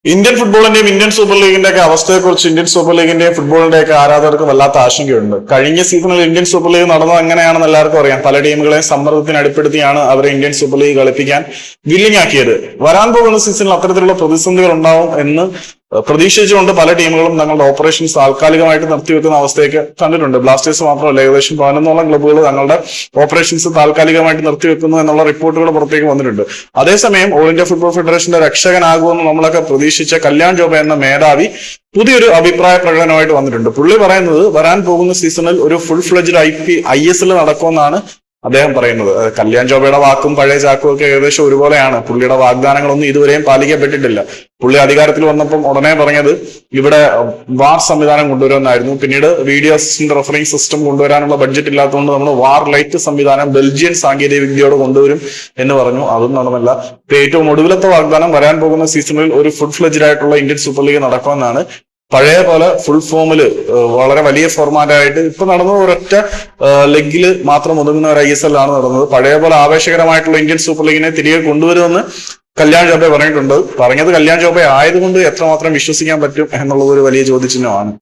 Indian ഫുട്ബോളിന്റെയും Indian super ലീഗിന്റെ ഒക്കെ അവസ്ഥയെക്കുറിച്ച് ഇന്ത്യൻ സൂപ്പർ ലീഗിന്റെയും ഫുട്ബോളിന്റെ ഒക്കെ ആരാധകർക്ക് വല്ലാത്ത ആശങ്കയുണ്ട്. കഴിഞ്ഞ സീസണിൽ ഇന്ത്യൻ സൂപ്പർ ലീഗ് നടന്നത് എങ്ങനെയാണെന്ന് എല്ലാവർക്കും അറിയാം. പല ടീമുകളെയും സമ്മർദ്ദത്തിന് അടിപ്പെടുത്തിയാണ് അവരെ ഇന്ത്യൻ സൂപ്പർ ലീഗ് കളിപ്പിക്കാൻ വില്ലിംഗ് ആക്കിയത്. വരാൻ പോകുന്ന സീസണിൽ അത്തരത്തിലുള്ള പ്രതിസന്ധികൾ ഉണ്ടാവും എന്ന് പ്രതീക്ഷിച്ചുകൊണ്ട് പല ടീമുകളും തങ്ങളുടെ ഓപ്പറേഷൻസ് താൽക്കാലികമായിട്ട് നിർത്തിവെക്കുന്ന അവസ്ഥയൊക്കെ കണ്ടിട്ടുണ്ട്. ബ്ലാസ്റ്റേഴ്സ് മാത്രമല്ല, ഏകദേശം 11ഓളം ക്ലബ്ബുകൾ തങ്ങളുടെ ഓപ്പറേഷൻസ് താൽക്കാലികമായിട്ട് നിർത്തിവെക്കുന്നു എന്നുള്ള റിപ്പോർട്ടുകൾ പുറത്തേക്ക് വന്നിട്ടുണ്ട്. അതേസമയം ഓൾ ഇന്ത്യ ഫുട്ബോൾ ഫെഡറേഷന്റെ രക്ഷകനാകുമെന്ന് നമ്മളൊക്കെ പ്രതീക്ഷിച്ച കല്യാൺ ജോബ എന്ന മേധാവി പുതിയൊരു അഭിപ്രായ പ്രകടനമായിട്ട് വന്നിട്ടുണ്ട്. പുള്ളി പറയുന്നത് വരാൻ പോകുന്ന സീസണിൽ ഒരു ഫുൾ ഫ്ലെഡ്ജ്ഡ് ISL നടക്കുമെന്നാണ് അദ്ദേഹം പറയുന്നത്. കല്യാൺ ജോബയുടെ വാക്കും പഴയ ചാക്കും ഒക്കെ ഏകദേശം ഒരുപോലെയാണ്. പുള്ളിയുടെ വാഗ്ദാനങ്ങളൊന്നും ഇതുവരെയും പാലിക്കപ്പെട്ടിട്ടില്ല. പുള്ളി അധികാരത്തിൽ വന്നപ്പം ഉടനെ പറഞ്ഞത് ഇവിടെ വാർ സംവിധാനം കൊണ്ടുവരുമെന്നായിരുന്നു. പിന്നീട് വീഡിയോ അസിസ്റ്റന്റ് റഫറിംഗ് സിസ്റ്റം കൊണ്ടുവരാനുള്ള ബഡ്ജറ്റ് ഇല്ലാത്തതുകൊണ്ട് നമ്മൾ വാർ ലൈറ്റ് സംവിധാനം ബെൽജിയൻ സാങ്കേതിക വിദ്യയോട് കൊണ്ടുവരും എന്ന് പറഞ്ഞു. അതും നടന്നില്ല. ഏറ്റവും ഒടുവിലത്തെ വാഗ്ദാനം വരാൻ പോകുന്ന സീസണിൽ ഒരു ഫുൾ ഫ്ലെഡ്ജ്ഡ് ആയിട്ടുള്ള ഇന്ത്യൻ സൂപ്പർ ലീഗ് നടക്കുമെന്നാണ്. പഴയ പോലെ ഫുൾ ഫോമില് വളരെ വലിയ ഫോർമാറ്റ് ആയിട്ട് ഇപ്പൊ നടന്നത് ഒരൊറ്റ ലെഗില് മാത്രം ഒതുങ്ങുന്ന ഒരു ISL ആണ് നടന്നത്. പഴയ പോലെ ആവേശകരമായിട്ടുള്ള ഇന്ത്യൻ സൂപ്പർ ലീഗിനെ തിരികെ കൊണ്ടുവരുമെന്ന് കല്യാൺ ജോബെ പറഞ്ഞിട്ടുണ്ട്. പറഞ്ഞത് കല്യാൺ ജോബെ ആയതുകൊണ്ട് എത്രമാത്രം വിശ്വസിക്കാൻ പറ്റും എന്നുള്ളത് ഒരു വലിയ ചോദ്യചിഹ്നമാണ്.